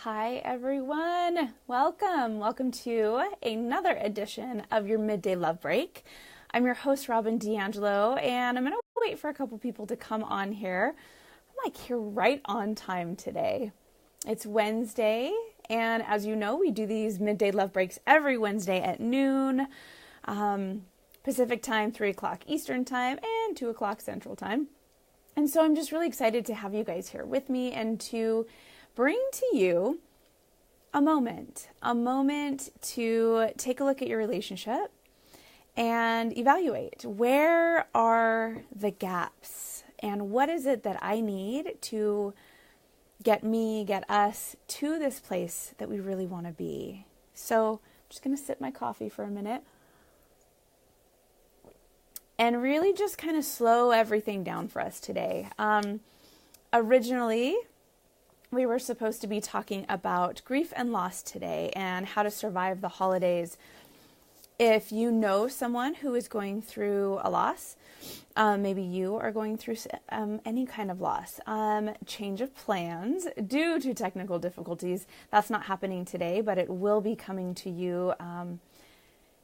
Hi everyone, welcome to another edition of your Midday Love Break. I'm your host Robin D'Angelo, and I'm going to wait for a couple people to come on here. I'm here right on time today. It's Wednesday, and as you know, we do these Midday Love Breaks every Wednesday at noon, Pacific time, 3 o'clock Eastern time, and 2 o'clock Central time. And so I'm just really excited to have you guys here with me and to bring to you a moment to take a look at your relationship and evaluate where are the gaps and what is it that I need to get us to this place that we really want to be. So I'm just going to sip my coffee for a minute and really just kind of slow everything down for us today. Originally, we were supposed to be talking about grief and loss today and how to survive the holidays. If you know someone who is going through a loss, maybe you are going through any kind of loss, change of plans due to technical difficulties. That's not happening today, but it will be coming to you in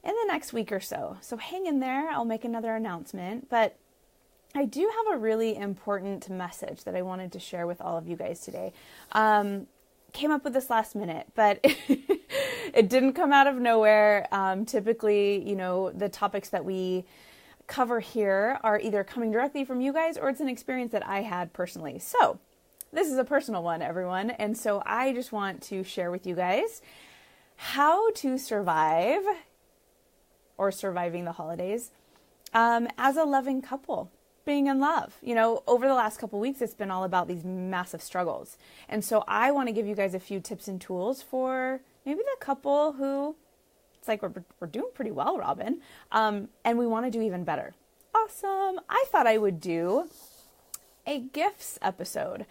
the next week or so. So hang in there. I'll make another announcement, but I do have a really important message that I wanted to share with all of you guys today. Came up with this last minute, but it didn't come out of nowhere. Typically, the topics that we cover here are either coming directly from you guys or it's an experience that I had personally. So this is a personal one, everyone. And so I just want to share with you guys how to survive or surviving the holidays as a loving couple. Being in love. Over the last couple weeks, it's been all about these massive struggles. And so I want to give you guys a few tips and tools for maybe the couple who it's like, we're doing pretty well, Robin. And we want to do even better. Awesome. I thought I would do a gifts episode.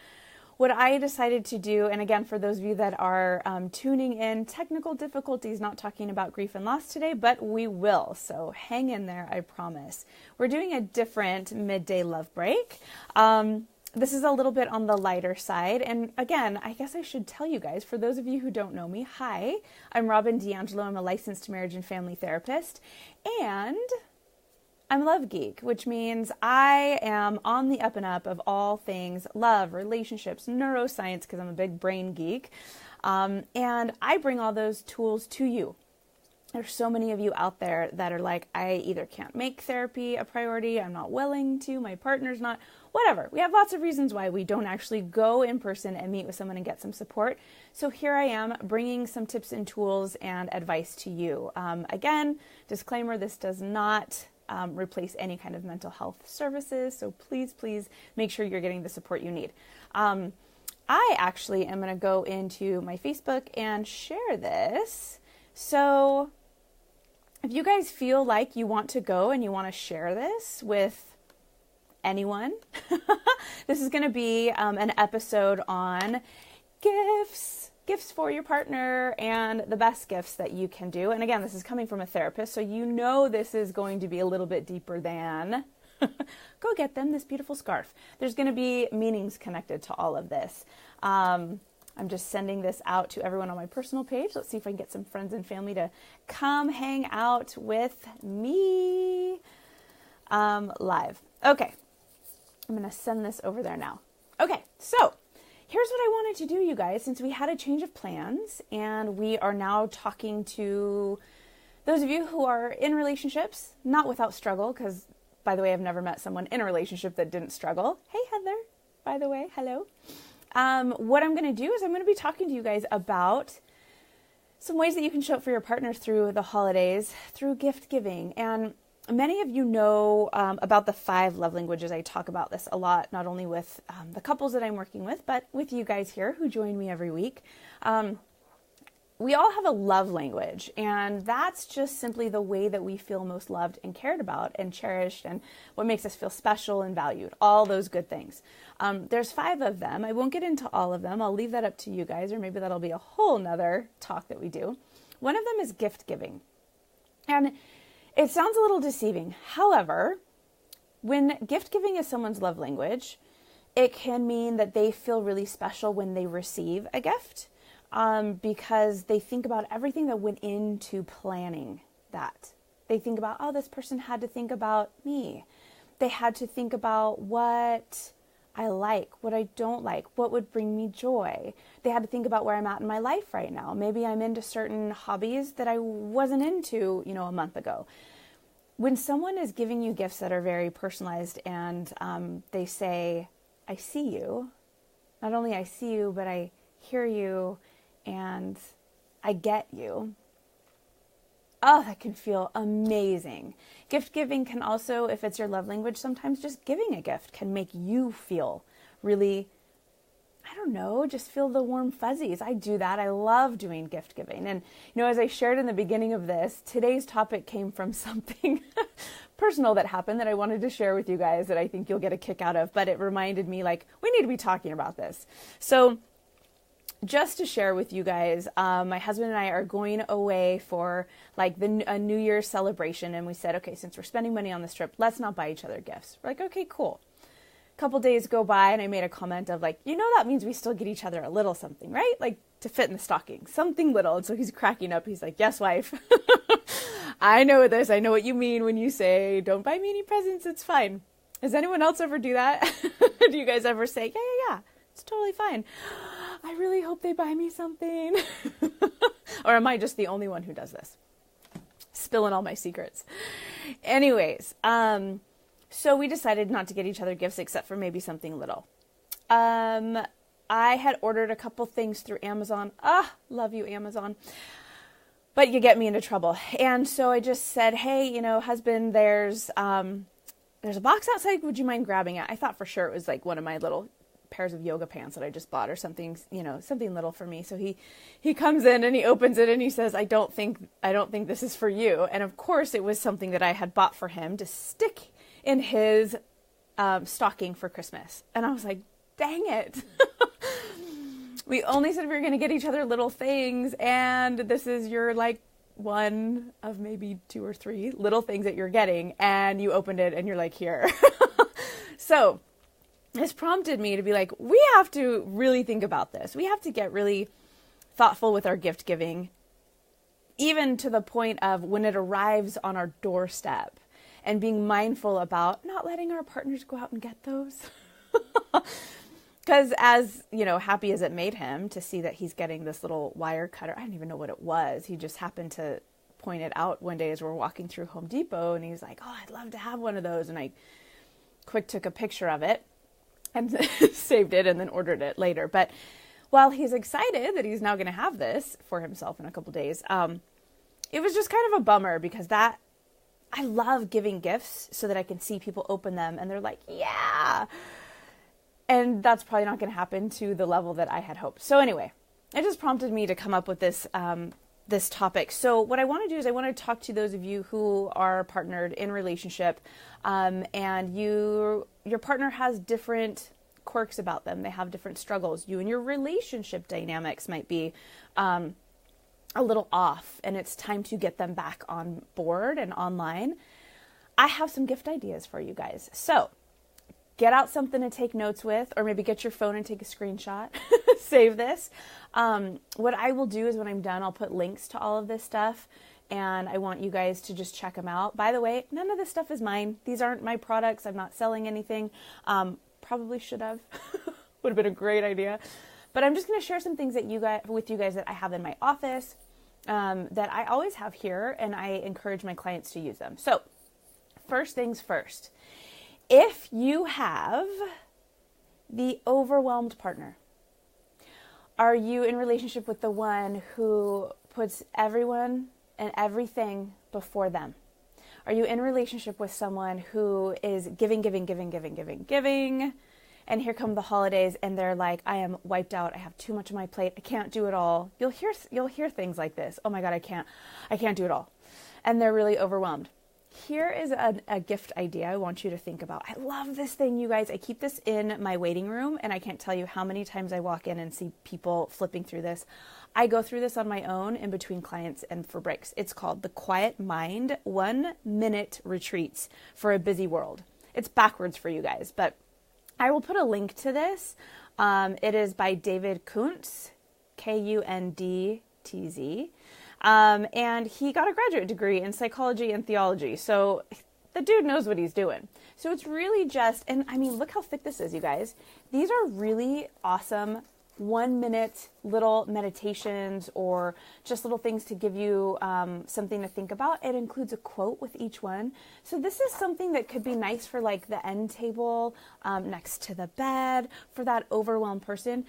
What I decided to do, and again, for those of you that are tuning in, technical difficulties, not talking about grief and loss today, but we will. So hang in there, I promise. We're doing a different midday love break. This is a little bit on the lighter side. And again, I guess I should tell you guys, for those of you who don't know me, hi, I'm Robin D'Angelo. I'm a licensed marriage and family therapist. And I'm a love geek, which means I am on the up and up of all things love, relationships, neuroscience, because I'm a big brain geek. And I bring all those tools to you. There's so many of you out there that are like, I either can't make therapy a priority, I'm not willing to, my partner's not, whatever. We have lots of reasons why we don't actually go in person and meet with someone and get some support. So here I am bringing some tips and tools and advice to you. Again, disclaimer, this does not replace any kind of mental health services. So please make sure you're getting the support you need. I actually am going to go into my Facebook and share this. So if you guys feel like you want to go and you want to share this with anyone, this is going to be an episode on gifts for your partner and the best gifts that you can do. And again, this is coming from a therapist, so this is going to be a little bit deeper than go get them this beautiful scarf. There's going to be meanings connected to all of this. I'm just sending this out to everyone on my personal page. Let's see if I can get some friends and family to come hang out with me live. Okay, I'm going to send this over there now. Okay, so here's what I wanted to do, you guys, since we had a change of plans and we are now talking to those of you who are in relationships, not without struggle, because, by the way, I've never met someone in a relationship that didn't struggle. Hey, Heather, by the way, hello. What I'm going to do is I'm going to be talking to you guys about some ways that you can show up for your partner through the holidays, through gift giving. And many of you know about the 5 love languages. I talk about this a lot, not only with the couples that I'm working with, but with you guys here who join me every week. We all have a love language, and that's just simply the way that we feel most loved and cared about and cherished and what makes us feel special and valued, all those good things. There's 5 of them. I won't get into all of them. I'll leave that up to you guys, or maybe that'll be a whole nother talk that we do. One of them is gift giving. And it sounds a little deceiving. However, when gift giving is someone's love language, it can mean that they feel really special when they receive a gift. because they think about everything that went into planning that. They think about, oh, this person had to think about me. They had to think about what I like, what I don't like, what would bring me joy. They had to think about where I'm at in my life right now. Maybe I'm into certain hobbies that I wasn't into, a month ago. When someone is giving you gifts that are very personalized and they say, I see you, not only I see you, but I hear you and I get you. Oh, that can feel amazing. Gift giving can also, if it's your love language, sometimes just giving a gift can make you feel really, just feel the warm fuzzies. I do that. I love doing gift giving. And, as I shared in the beginning of this, today's topic came from something personal that happened that I wanted to share with you guys that I think you'll get a kick out of. But it reminded me, we need to be talking about this. So just to share with you guys, my husband and I are going away for a New Year's celebration. And we said, okay, since we're spending money on this trip, let's not buy each other gifts. We're like, okay, cool. A couple days go by and I made a comment of that means we still get each other a little something, right? To fit in the stocking, something little. And so he's cracking up. He's like, yes, wife, I know this. I know what you mean when you say, don't buy me any presents. It's fine. Does anyone else ever do that? Do you guys ever say, yeah, it's totally fine. I really hope they buy me something. Or am I just the only one who does this? Spilling all my secrets. Anyways, so we decided not to get each other gifts except for maybe something little. I had ordered a couple things through Amazon. Love you, Amazon. But you get me into trouble. And so I just said, hey, husband, there's a box outside. Would you mind grabbing it? I thought for sure it was one of my little pairs of yoga pants that I just bought or something, something little for me. So he comes in and he opens it and he says, I don't think this is for you. And of course it was something that I had bought for him to stick in his stocking for Christmas. And I was like, dang it. We only said we were going to get each other little things. And this is your one of maybe 2 or 3 little things that you're getting. And you opened it and you're like, here. So this prompted me to be like, we have to really think about this. We have to get really thoughtful with our gift giving, even to the point of when it arrives on our doorstep and being mindful about not letting our partners go out and get those. Because as, happy as it made him to see that he's getting this little wire cutter, I don't even know what it was. He just happened to point it out one day as we're walking through Home Depot and he's like, oh, I'd love to have one of those. And I quick took a picture of it and saved it and then ordered it later. But while he's excited that he's now going to have this for himself in a couple days, it was just kind of a bummer because I love giving gifts so that I can see people open them and they're like, yeah. And that's probably not going to happen to the level that I had hoped. So anyway, it just prompted me to come up with this this topic. So what I want to do is I want to talk to those of you who are partnered in relationship, and your partner has different quirks about them. They have different struggles. You and your relationship dynamics might be a little off, and it's time to get them back on board and online. I have some gift ideas for you guys. So get out something to take notes with, or maybe get your phone and take a screenshot. Save this. What I will do is when I'm done, I'll put links to all of this stuff, and I want you guys to just check them out. By the way, none of this stuff is mine. These aren't my products. I'm not selling anything. Probably should have. Would have been a great idea. But I'm just going to share some things with you guys that I have in my office, that I always have here, and I encourage my clients to use them. So first things first. If you have the overwhelmed partner, are you in relationship with the one who puts everyone and everything before them? Are you in relationship with someone who is giving, and here come the holidays and they're like, I am wiped out. I have too much on my plate. I can't do it all. You'll hear things like this. Oh my God, I can't do it all. And they're really overwhelmed. Here is a gift idea I want you to think about. I love this thing, you guys. I keep this in my waiting room, and I can't tell you how many times I walk in and see people flipping through this. I go through this on my own in between clients and for breaks. It's called the Quiet Mind 1-Minute Retreats for a Busy World. It's backwards for you guys, but I will put a link to this. It is by David Kuntz, Kundtz. And he got a graduate degree in psychology and theology. So the dude knows what he's doing. So it's really just, and I mean, look how thick this is, you guys. These are really awesome 1-minute little meditations or just little things to give you something to think about. It includes a quote with each one. So this is something that could be nice for like the end table next to the bed for that overwhelmed person.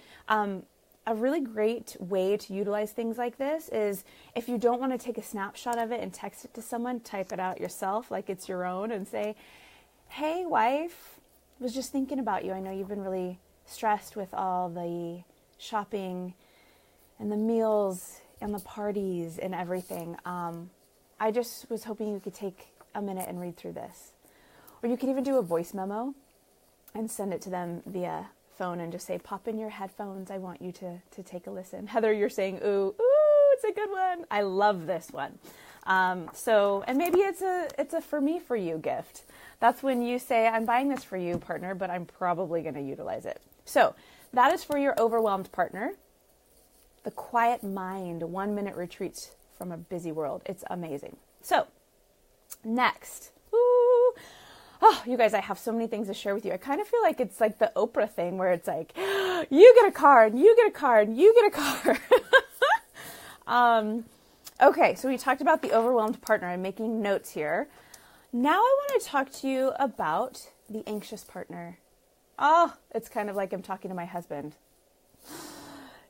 A really great way to utilize things like this is if you don't want to take a snapshot of it and text it to someone, type it out yourself like it's your own and say, hey, wife, was just thinking about you. I know you've been really stressed with all the shopping and the meals and the parties and everything. I just was hoping you could take a minute and read through this. Or you could even do a voice memo and send it to them via phone and just say, pop in your headphones. I want you to take a listen. Heather, you're saying, ooh, it's a good one. I love this one. And maybe it's a for me, for you gift. That's when you say, I'm buying this for you, partner, but I'm probably going to utilize it. So that is for your overwhelmed partner. The quiet mind, 1-minute retreats from a busy world. It's amazing. So next, you guys, I have so many things to share with you. I kind of feel like it's like the Oprah thing where it's like, you get a car and you get a car and you get a car. Okay, so we talked about the overwhelmed partner. I'm making notes here. Now I want to talk to you about the anxious partner. Oh, it's kind of like I'm talking to my husband.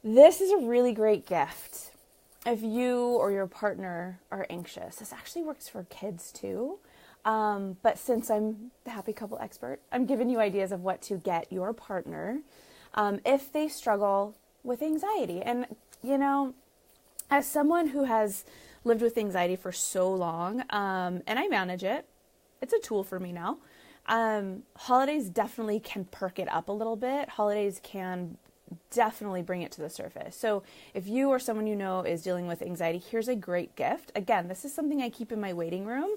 This is a really great gift. If you or your partner are anxious, this actually works for kids too. But since I'm the happy couple expert, I'm giving you ideas of what to get your partner if they struggle with anxiety. And, you know, as someone who has lived with anxiety for so long, and I manage it, it's a tool for me now. Holidays definitely can perk it up a little bit. Holidays can definitely bring it to the surface. So if you or someone you know is dealing with anxiety, here's a great gift. Again, this is something I keep in my waiting room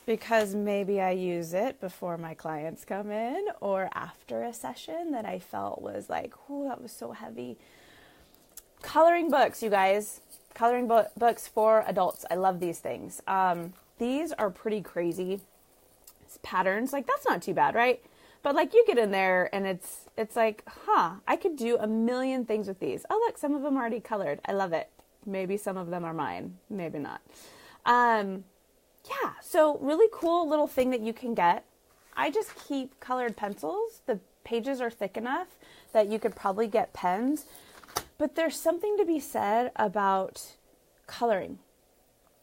because maybe I use it before my clients come in or after a session that I felt was like, oh, that was so heavy. Coloring books, you guys. Coloring books for adults. I love these things. These are pretty crazy patterns. Like, that's not too bad, right? But like you get in there and it's like, I could do a million things with these. Oh, look, some of them are already colored. I love it. Maybe some of them are mine. Maybe not. Yeah, so really cool little thing that you can get. I just keep colored pencils. The pages are thick enough that you could probably get pens. But there's something to be said about coloring.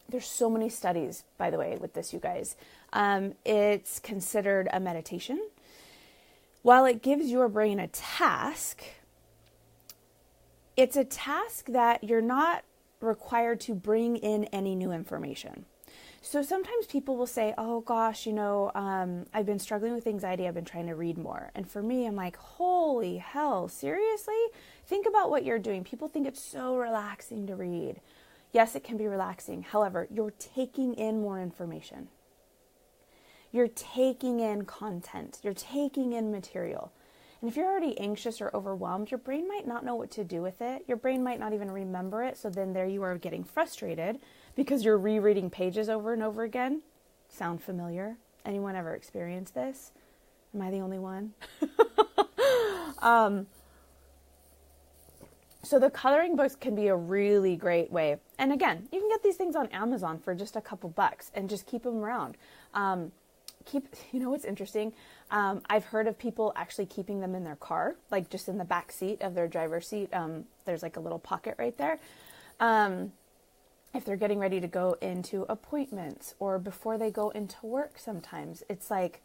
There's so many studies, by the way, with this, you guys. It's considered a meditation. While it gives your brain a task, it's a task that you're not required to bring in any new information. So sometimes people will say, oh gosh, I've been struggling with anxiety. I've been trying to read more. And for me, I'm like, holy hell, seriously? Think about what you're doing. People think it's so relaxing to read. Yes, it can be relaxing. However, you're taking in more information. You're taking in content. You're taking in material. And if you're already anxious or overwhelmed, your brain might not know what to do with it. Your brain might not even remember it. So then there you are getting frustrated because you're rereading pages over and over again. Sound familiar? Anyone ever experienced this? Am I the only one? So the coloring books can be a really great way. And again, you can get these things on Amazon for just a couple bucks and just keep them around. What's interesting? I've heard of people actually keeping them in their car, like just in the back seat of their driver's seat. There's like a little pocket right there. If they're getting ready to go into appointments or before they go into work sometimes, it's like,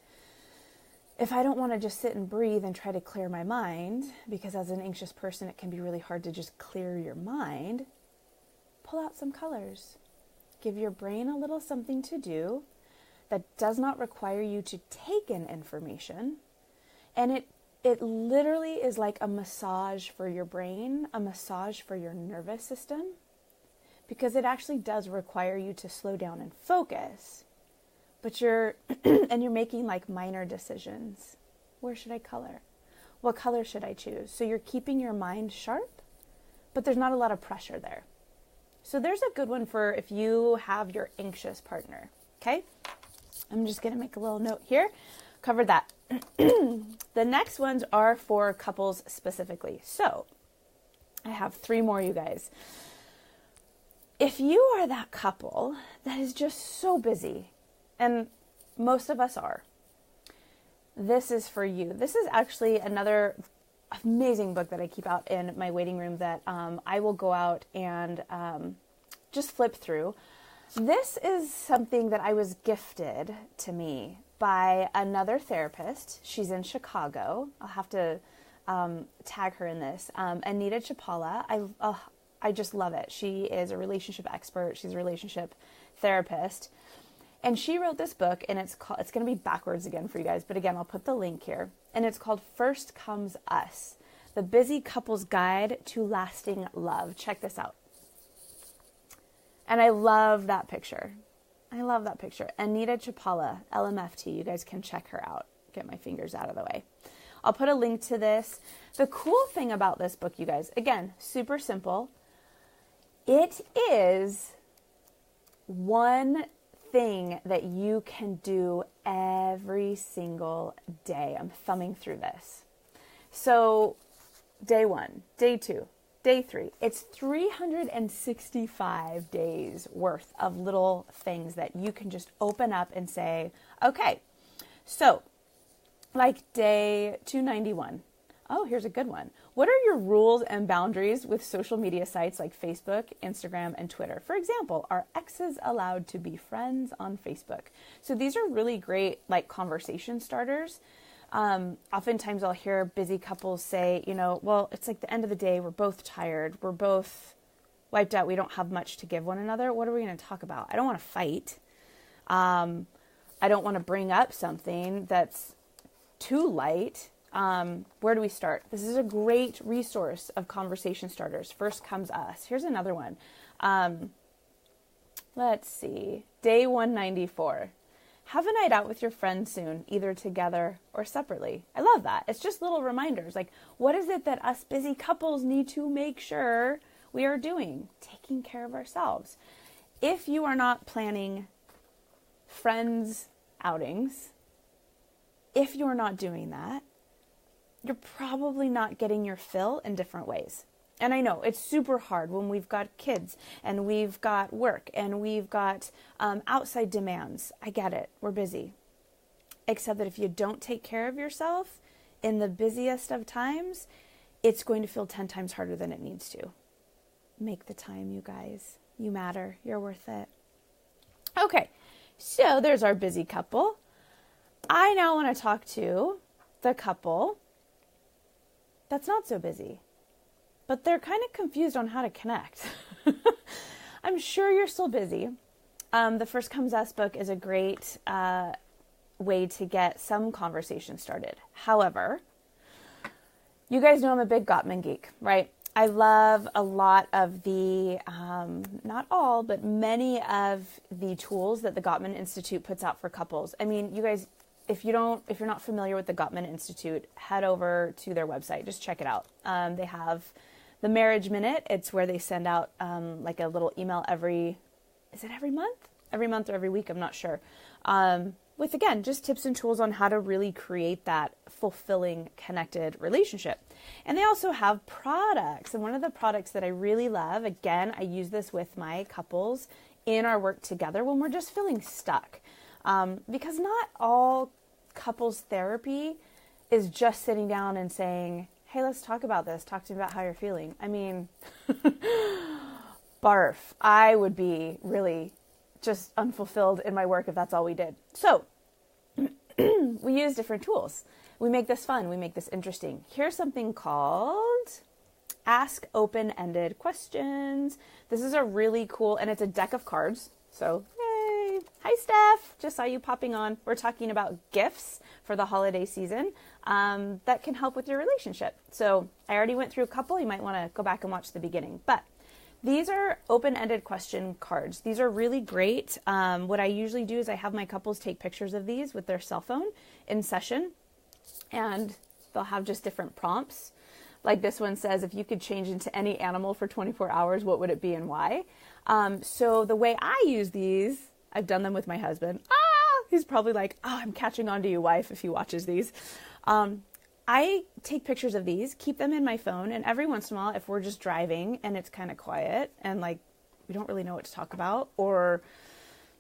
if I don't want to just sit and breathe and try to clear my mind, because as an anxious person, it can be really hard to just clear your mind, pull out some colors. Give your brain a little something to do that does not require you to take in information. And it literally is like a massage for your brain, a massage for your nervous system, because it actually does require you to slow down and focus. But you're making like minor decisions. Where should I color? What color should I choose? So you're keeping your mind sharp, but there's not a lot of pressure there. So there's a good one for if you have your anxious partner, okay? I'm just going to make a little note here. Covered that. The next ones are for couples specifically. So I have 3 more, you guys. If you are that couple that is just so busy, and most of us are, this is for you. This is actually another amazing book that I keep out in my waiting room that I will go out and just flip through. This is something that I was gifted to me by another therapist. She's in Chicago. I'll have to tag her in this. Anita Chlipala. I just love it. She is a relationship expert. She's a relationship therapist. And she wrote this book, and it's going to be backwards again for you guys. But again, I'll put the link here. And it's called First Comes Us, The Busy Couple's Guide to Lasting Love. Check this out. And I love that picture. I love that picture. Anita Chlipala, LMFT. You guys can check her out. Get my fingers out of the way. I'll put a link to this. The cool thing about this book, you guys, again, super simple. It is one thing that you can do every single day. I'm thumbing through this. So day 1, day 2, day 3, it's 365 days worth of little things that you can just open up and say, okay, so like day 291. Oh, here's a good one. What are your rules and boundaries with social media sites like Facebook, Instagram, and Twitter? For example, are exes allowed to be friends on Facebook? So these are really great like conversation starters. Oftentimes I'll hear busy couples say, well, it's like the end of the day. We're both tired. We're both wiped out. We don't have much to give one another. What are we going to talk about? I don't want to fight. I don't want to bring up something that's too light. Where do we start? This is a great resource of conversation starters. First Comes Us. Here's another one. Let's see. Day 194. Have a night out with your friends soon, either together or separately. I love that. It's just little reminders. Like, what is it that us busy couples need to make sure we are doing? Taking care of ourselves. If you are not planning friends outings, if you're not doing that, you're probably not getting your fill in different ways. And I know it's super hard when we've got kids and we've got work and we've got outside demands. I get it. We're busy. Except that if you don't take care of yourself in the busiest of times, it's going to feel 10 times harder than it needs to. Make the time, you guys. You matter. You're worth it. Okay, so there's our busy couple. I now want to talk to the couple that's not so busy, but they're kind of confused on how to connect. I'm sure you're still busy. The First Comes Us book is a great way to get some conversation started. However, you guys know I'm a big Gottman geek, right? I love a lot of the, not all, but many of the tools that the Gottman Institute puts out for couples. I mean, you guys, if you're not familiar with the Gottman Institute, head over to their website. Just check it out. They have the Marriage Minute. It's where they send out like a little email every month? Every month or every week, I'm not sure. With, again, just tips and tools on how to really create that fulfilling, connected relationship. And they also have products. And one of the products that I really love, again, I use this with my couples in our work together when we're just feeling stuck. Because not all couples therapy is just sitting down and saying, hey, let's talk about this. Talk to me about how you're feeling. I mean, barf. I would be really just unfulfilled in my work if that's all we did. So we use different tools. We make this fun. We make this interesting. Here's something called Ask Open-Ended Questions. This is a really cool, and it's a deck of cards. So, yay. Hi, Steph. Just saw you popping on. We're talking about gifts for the holiday season that can help with your relationship. So I already went through a couple. You might want to go back and watch the beginning. But these are open-ended question cards. These are really great. What I usually do is I have my couples take pictures of these with their cell phone in session, and they'll have just different prompts Like this one says, if you could change into any animal for 24 hours, what would it be and why? So the way I use these, I've done them with my husband. He's probably like, oh, I'm catching on to you, wife, if he watches these. I take pictures of these, keep them in my phone, and every once in a while, if we're just driving and it's kind of quiet and like we don't really know what to talk about, or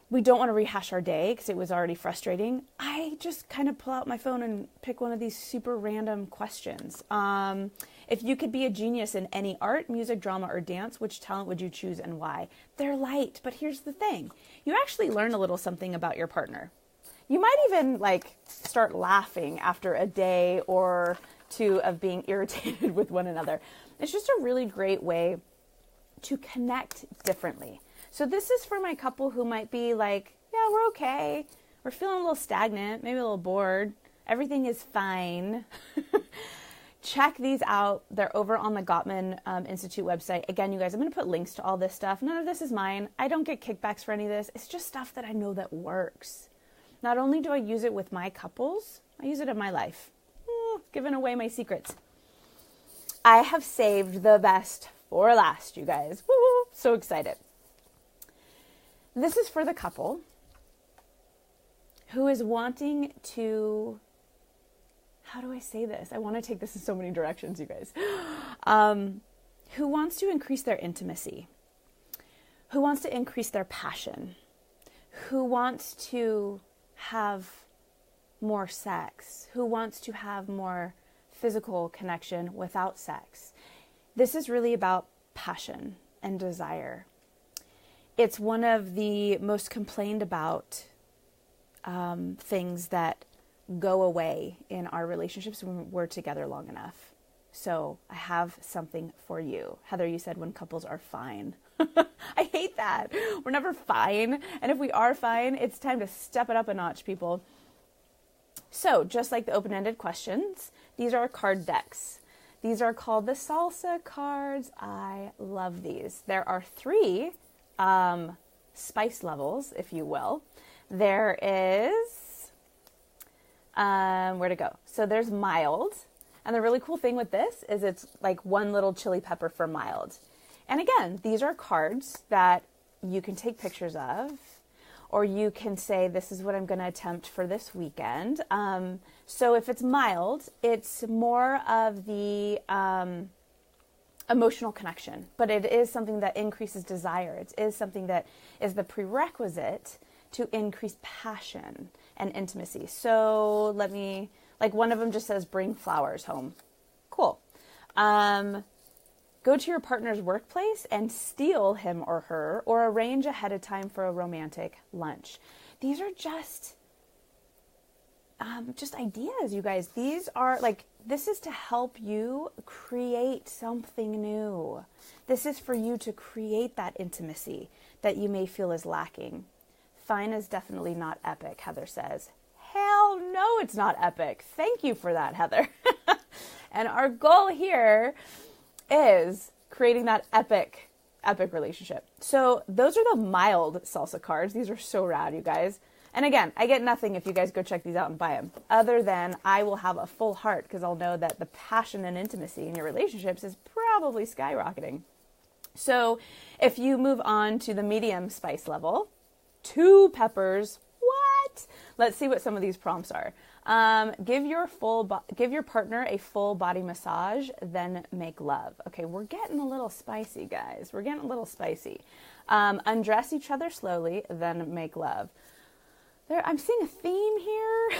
we don't want to rehash our day because it was already frustrating, I just kind of pull out my phone and pick one of these super random questions. If you could be a genius in any art, music, drama, or dance, which talent would you choose and why? They're light, but here's the thing. You actually learn a little something about your partner. You might even like start laughing after a day or two of being irritated with one another. It's just a really great way to connect differently. So this is for my couple who might be like, yeah, we're okay. We're feeling a little stagnant, maybe a little bored. Everything is fine. Check these out. They're over on the Gottman Institute website. Again, you guys, I'm going to put links to all this stuff. None of this is mine. I don't get kickbacks for any of this. It's just stuff that I know that works. Not only do I use it with my couples, I use it in my life. Giving away my secrets. I have saved the best for last, you guys. Woo, so excited. This is for the couple who is wanting to, how do I say this? I want to take this in so many directions, you guys. Who wants to increase their intimacy, who wants to increase their passion, who wants to have more sex, who wants to have more physical connection without sex. This is really about passion and desire. It's one of the most complained about things that go away in our relationships when we're together long enough. So I have something for you. Heather, you said when couples are fine. I hate that. We're never fine. And if we are fine, it's time to step it up a notch, people. So just like the open-ended questions, these are card decks. These are called the Salsa cards. I love these. There are 3 spice levels, if you will. There is, where to go? So there's mild. And the really cool thing with this is it's like one little chili pepper for mild. And again, these are cards that you can take pictures of, or you can say, this is what I'm going to attempt for this weekend. So if it's mild, it's more of the emotional connection, but it is something that increases desire. It is something that is the prerequisite to increase passion and intimacy. So let me, like one of them just says, bring flowers home. Cool. Go to your partner's workplace and steal him or her, or arrange ahead of time for a romantic lunch. These are just ideas, you guys. These are like, this is to help you create something new. This is for you to create that intimacy that you may feel is lacking. Fine is definitely not epic, Heather says. Hell no, it's not epic. Thank you for that, Heather. And our goal here is creating that epic relationship. So those are the mild salsa cards. These are so rad, you guys. And again, I get nothing if you guys go check these out and buy them, other than I will have a full heart because I'll know that the passion and intimacy in your relationships is probably skyrocketing. So if you move on to the medium spice level, 2 peppers, what? Let's see what some of these prompts are. Give your partner a full body massage, then make love. Okay, we're getting a little spicy, guys. We're getting a little spicy. Undress each other slowly, then make love. I'm seeing a theme here.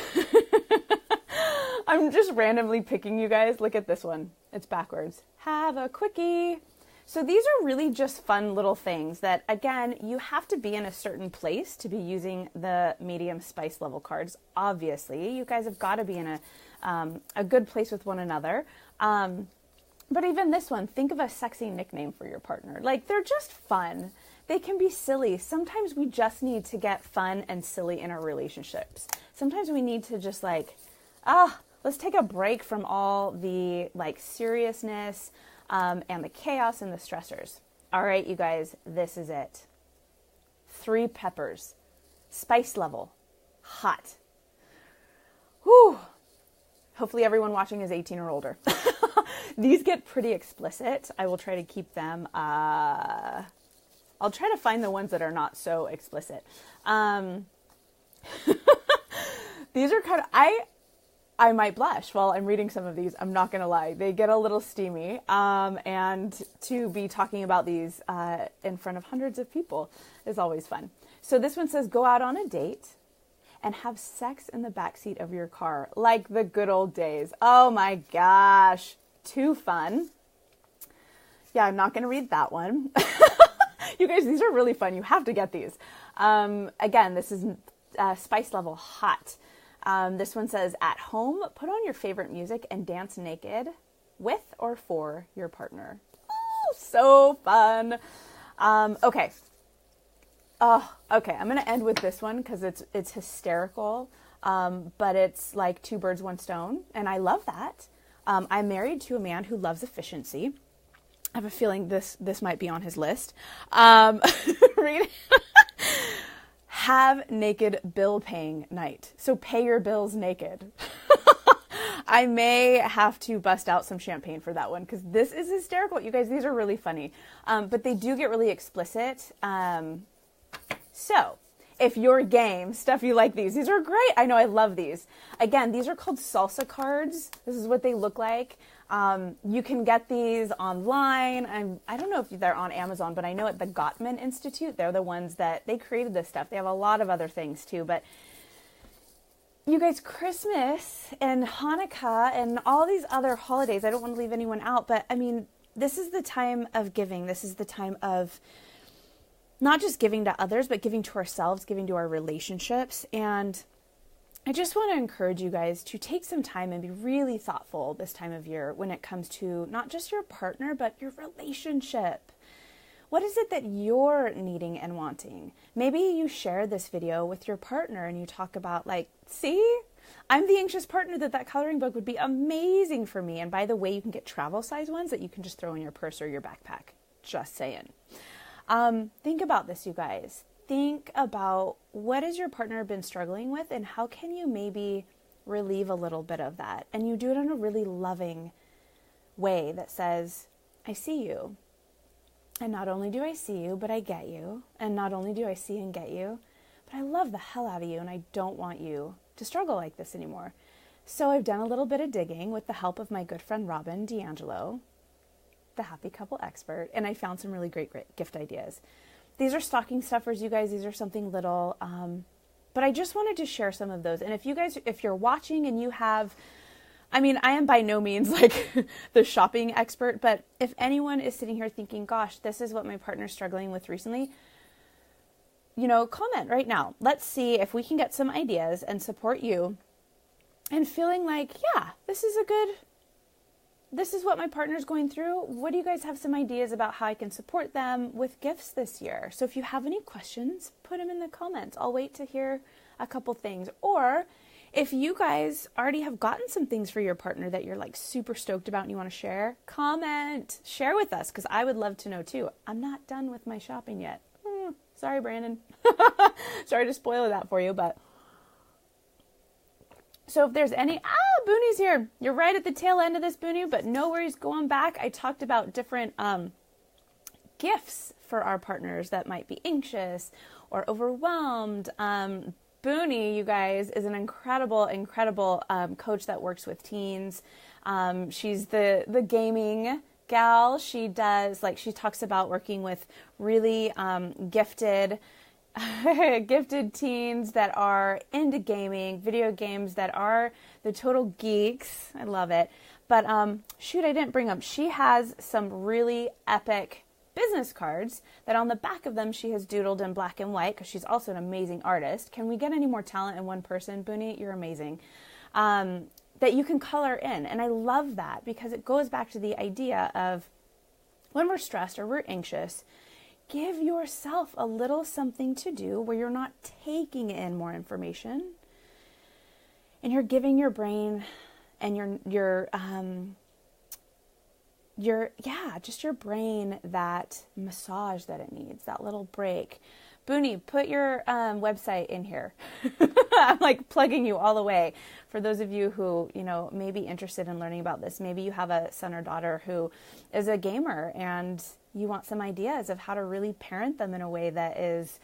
I'm just randomly picking, you guys. Look at this one. It's backwards. Have a quickie. So these are really just fun little things that, again, you have to be in a certain place to be using the medium spice level cards. Obviously, you guys have got to be in a good place with one another. But even this one, think of a sexy nickname for your partner. Like, they're just fun. They can be silly. Sometimes we just need to get fun and silly in our relationships. Sometimes we need to just like, let's take a break from all the like seriousness, and the chaos and the stressors. All right, you guys, this is it. 3 peppers, spice level, hot. Whew. Hopefully everyone watching is 18 or older. These get pretty explicit. I will try to keep them, I'll try to find the ones that are not so explicit. These are kind of, I might blush while I'm reading some of these. I'm not going to lie. They get a little steamy. And to be talking about these in front of hundreds of people is always fun. So this one says, go out on a date and have sex in the backseat of your car, like the good old days. Oh my gosh, too fun. Yeah, I'm not going to read that one. You guys, these are really fun. You have to get these. Again, this is spice level hot. This one says, at home, put on your favorite music and dance naked with or for your partner. Oh, so fun. Okay. Okay, I'm going to end with this one because it's hysterical, but it's like two birds, one stone, and I love that. I'm married to a man who loves efficiency. I have a feeling this might be on his list. Read. Have naked bill paying night. So pay your bills naked. I may have to bust out some champagne for that one because this is hysterical. You guys, these are really funny, but they do get really explicit. So if you're game, stuff you like these are great. I know, I love these. Again, these are called salsa cards. This is what they look like. You can get these online. I don't know if they're on Amazon, but I know at the Gottman Institute, they're the ones that they created this stuff. They have a lot of other things too, but you guys, Christmas and Hanukkah and all these other holidays, I don't want to leave anyone out, but I mean, this is the time of giving. This is the time of not just giving to others, but giving to ourselves, giving to our relationships. And I just want to encourage you guys to take some time and be really thoughtful this time of year when it comes to not just your partner, but your relationship. What is it that you're needing and wanting? Maybe you share this video with your partner and you talk about like, see, I'm the anxious partner that coloring book would be amazing for me. And by the way, you can get travel size ones that you can just throw in your purse or your backpack. Just saying. Think about this, you guys. Think about what has your partner been struggling with and how can you maybe relieve a little bit of that? And you do it in a really loving way that says, I see you. And not only do I see you, but I get you. And not only do I see and get you, but I love the hell out of you and I don't want you to struggle like this anymore. So I've done a little bit of digging with the help of my good friend Robin D'Angelo, the happy couple expert, and I found some really great gift ideas. These are stocking stuffers, you guys. These are something little, but I just wanted to share some of those. And if you're watching and you have, I mean, I am by no means like the shopping expert, but if anyone is sitting here thinking, gosh, this is what my partner's struggling with recently, you know, comment right now. Let's see if we can get some ideas and support you and feeling like, yeah, this is what my partner's going through. What do you guys have some ideas about how I can support them with gifts this year? So if you have any questions, put them in the comments. I'll wait to hear a couple things. Or if you guys already have gotten some things for your partner that you're like super stoked about and you want to share, comment, share with us because I would love to know too. I'm not done with my shopping yet. Sorry, Brandon. Sorry to spoil that for you, but so if there's any, Booney's here. You're right at the tail end of this, Booney, but no worries going back. I talked about different gifts for our partners that might be anxious or overwhelmed. Booney, you guys, is an incredible coach that works with teens. She's the gaming gal. She talks about working with really gifted teens that are into gaming, video games, that are the total geeks. I love it. But I didn't bring up. She has some really epic business cards that on the back of them she has doodled in black and white because she's also an amazing artist. Can we get any more talent in one person? Booney, you're amazing. That you can color in. And I love that because it goes back to the idea of when we're stressed or we're anxious, give yourself a little something to do where you're not taking in more information and you're giving your brain and your brain that massage that it needs, that little break. Booney, put your website in here. I'm like plugging you all the way. For those of you who, may be interested in learning about this, maybe you have a son or daughter who is a gamer and you want some ideas of how to really parent them in a way that is,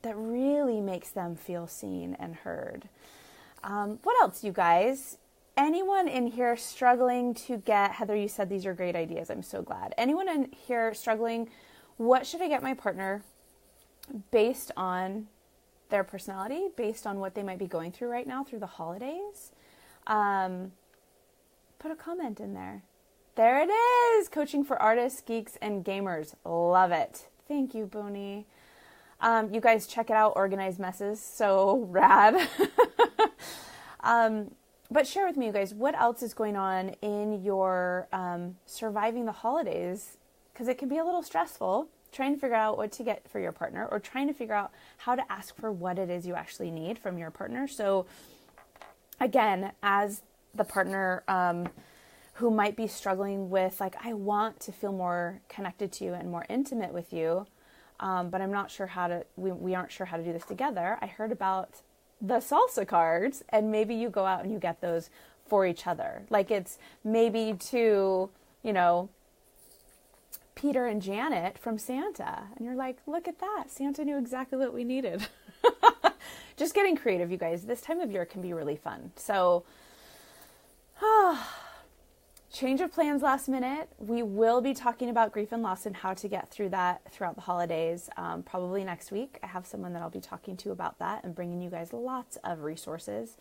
that really makes them feel seen and heard. What else, you guys? Anyone in here struggling to get, Heather, you said these are great ideas. I'm so glad. Anyone in here struggling, what should I get my partner based on their personality, based on what they might be going through right now through the holidays? Put a comment in there. There it is. Coaching for artists, geeks, and gamers. Love it. Thank you, Booney. You guys check it out. Organized Messes. So rad. But share with me, you guys, what else is going on in your surviving the holidays? Because it can be a little stressful trying to figure out what to get for your partner, or trying to figure out how to ask for what it is you actually need from your partner. So again, as the partner who might be struggling with, like, I want to feel more connected to you and more intimate with you, but I'm not sure how to, we aren't sure how to do this together. I heard about the Salsa cards, and maybe you go out and you get those for each other. Like, it's maybe to, Peter and Janet from Santa. And you're like, look at that. Santa knew exactly what we needed. Just getting creative, you guys. This time of year can be really fun. So, change of plans last minute. We will be talking about grief and loss and how to get through that throughout the holidays. Probably next week. I have someone that I'll be talking to about that and bringing you guys lots of resources.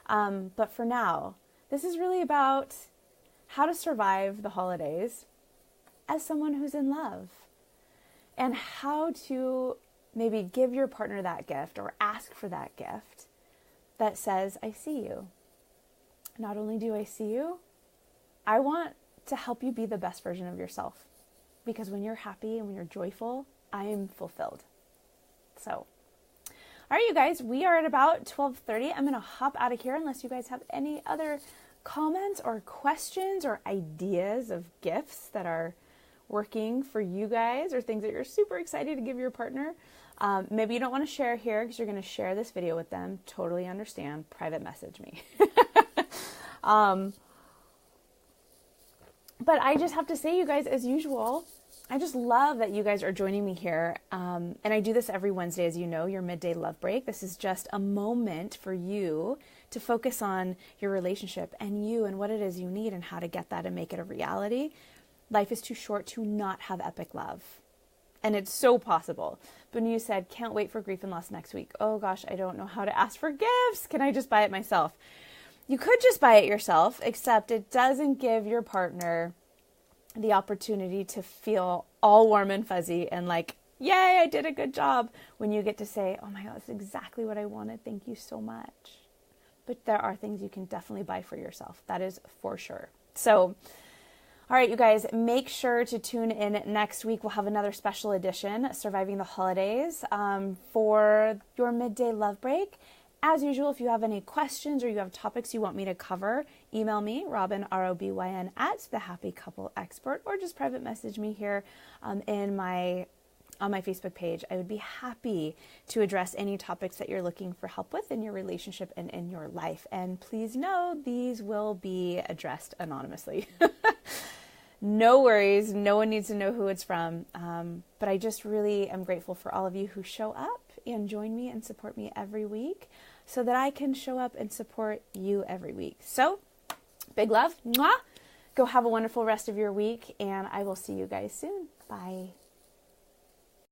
But for now, this is really about how to survive the holidays as someone who's in love, and how to maybe give your partner that gift or ask for that gift that says, I see you. Not only do I see you, I want to help you be the best version of yourself, because when you're happy and when you're joyful, I am fulfilled. So, all right, you guys, we are at about 12:30. I'm going to hop out of here unless you guys have any other comments or questions or ideas of gifts that are working for you guys, or things that you're super excited to give your partner. Maybe you don't want to share here because you're going to share this video with them. Totally understand. Private message me. But I just have to say, you guys, as usual, I just love that you guys are joining me here. And I do this every Wednesday, as you know, your midday love break. This is just a moment for you to focus on your relationship and you and what it is you need and how to get that and make it a reality. Life is too short to not have epic love. And it's so possible. But you said, can't wait for grief and loss next week. Oh gosh, I don't know how to ask for gifts. Can I just buy it myself? You could just buy it yourself, except it doesn't give your partner the opportunity to feel all warm and fuzzy and like, yay, I did a good job, when you get to say, oh my God, that's exactly what I wanted. Thank you so much. But there are things you can definitely buy for yourself. That is for sure. So, all right, you guys, make sure to tune in next week. We'll have another special edition, Surviving the Holidays, for your midday love break. As usual, if you have any questions or you have topics you want me to cover, email me, Robin, ROBYN, @thehappycoupleexpert, or just private message me here on my Facebook page. I would be happy to address any topics that you're looking for help with in your relationship and in your life. And please know these will be addressed anonymously. No worries. No one needs to know who it's from. But I just really am grateful for all of you who show up and join me and support me every week so that I can show up and support you every week. So, big love. Mwah! Go have a wonderful rest of your week, and I will see you guys soon. Bye.